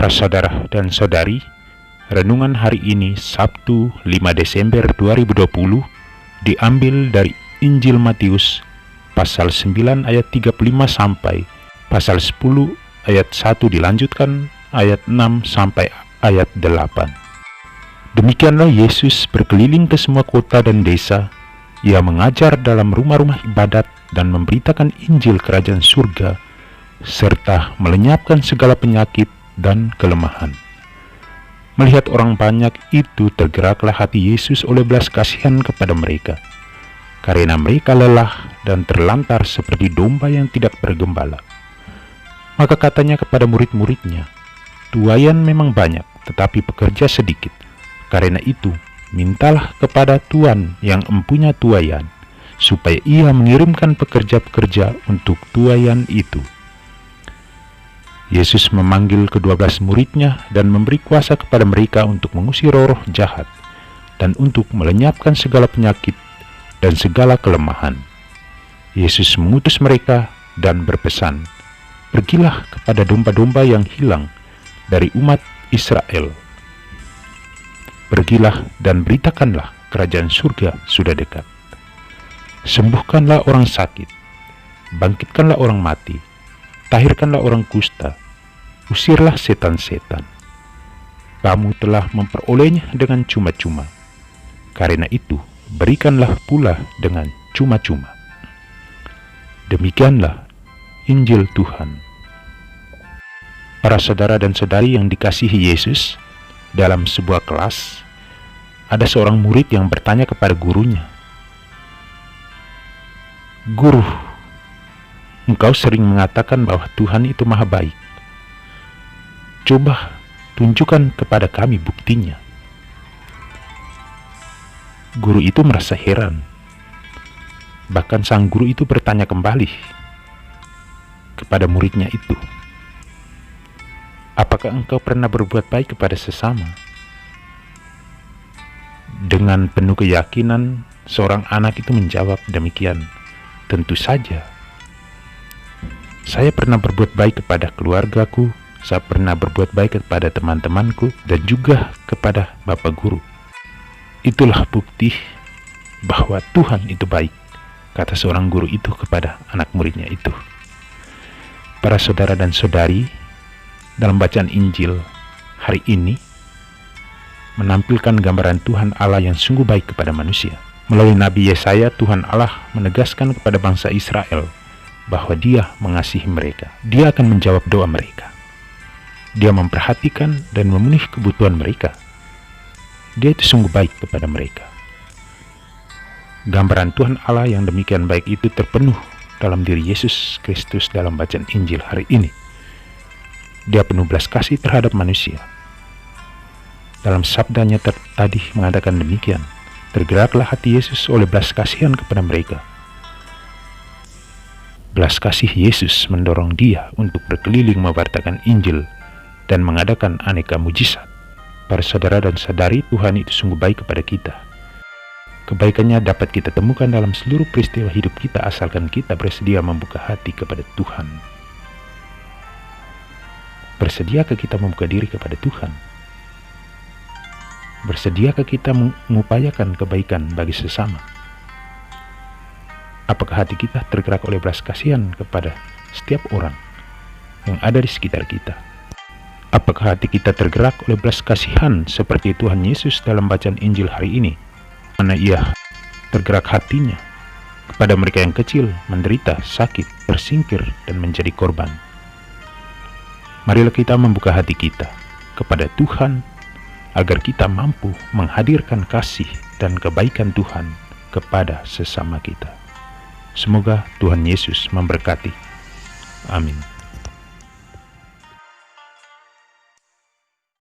Para saudara dan saudari, renungan hari ini Sabtu 5 Desember 2020 diambil dari Injil Matius pasal 9 ayat 35 sampai pasal 10 ayat 1 dilanjutkan ayat 6 sampai ayat 8. Demikianlah Yesus berkeliling ke semua kota dan desa. Ia mengajar dalam rumah-rumah ibadat dan memberitakan Injil Kerajaan Surga serta melenyapkan segala penyakit dan kelemahan. Melihat orang banyak itu, tergeraklah hati Yesus oleh belas kasihan kepada mereka, karena mereka lelah dan terlantar seperti domba yang tidak bergembala. Maka katanya kepada murid-muridnya, "Tuaian memang banyak, tetapi pekerja sedikit. Karena itu, mintalah kepada Tuan yang empunya tuaian, supaya ia mengirimkan pekerja-pekerja untuk tuaian itu." Yesus memanggil ke-12 muridnya dan memberi kuasa kepada mereka untuk mengusir roh jahat dan untuk melenyapkan segala penyakit dan segala kelemahan. Yesus mengutus mereka dan berpesan, "Pergilah kepada domba-domba yang hilang dari umat Israel. Pergilah dan beritakanlah kerajaan surga sudah dekat. Sembuhkanlah orang sakit, bangkitkanlah orang mati, tahirkanlah orang kusta, usirlah setan-setan. Kamu telah memperolehnya dengan cuma-cuma. Karena itu, berikanlah pula dengan cuma-cuma." Demikianlah Injil Tuhan. Para saudara dan saudari yang dikasihi Yesus, dalam sebuah kelas, ada seorang murid yang bertanya kepada gurunya, "Guru, engkau sering mengatakan bahwa Tuhan itu maha baik. Coba tunjukkan kepada kami buktinya." Guru itu merasa heran. Bahkan sang guru itu bertanya kembali kepada muridnya itu, "Apakah engkau pernah berbuat baik kepada sesama?" Dengan penuh keyakinan, seorang anak itu menjawab demikian, "Tentu saja. Saya pernah berbuat baik kepada keluargaku, saya pernah berbuat baik kepada teman-temanku, dan juga kepada Bapak Guru. Itulah bukti bahwa Tuhan itu baik," kata seorang guru itu kepada anak muridnya itu. Para saudara dan saudari, dalam bacaan Injil hari ini menampilkan gambaran Tuhan Allah yang sungguh baik kepada manusia. Melalui Nabi Yesaya, Tuhan Allah menegaskan kepada bangsa Israel bahwa Dia mengasihi mereka. Dia akan menjawab doa mereka. Dia memperhatikan dan memenuhi kebutuhan mereka. Dia itu sungguh baik kepada mereka. Gambaran Tuhan Allah yang demikian baik itu terpenuh dalam diri Yesus Kristus dalam bacaan Injil hari ini. Dia penuh belas kasih terhadap manusia. Dalam sabdanya tadi mengatakan demikian, "Tergeraklah hati Yesus oleh belas kasihan kepada mereka." Belas kasih Yesus mendorong dia untuk berkeliling memberitakan Injil dan mengadakan aneka mujizat. Para saudara dan saudari, Tuhan itu sungguh baik kepada kita. Kebaikannya dapat kita temukan dalam seluruh peristiwa hidup kita asalkan kita bersedia membuka hati kepada Tuhan. Bersediakah kita membuka diri kepada Tuhan? Bersediakah kita mengupayakan kebaikan bagi sesama? Apakah hati kita tergerak oleh belas kasihan kepada setiap orang yang ada di sekitar kita? Apakah hati kita tergerak oleh belas kasihan seperti Tuhan Yesus dalam bacaan Injil hari ini, mana Ia tergerak hatinya kepada mereka yang kecil, menderita, sakit, tersingkir, dan menjadi korban? Marilah kita membuka hati kita kepada Tuhan agar kita mampu menghadirkan kasih dan kebaikan Tuhan kepada sesama kita. Semoga Tuhan Yesus memberkati. Amin.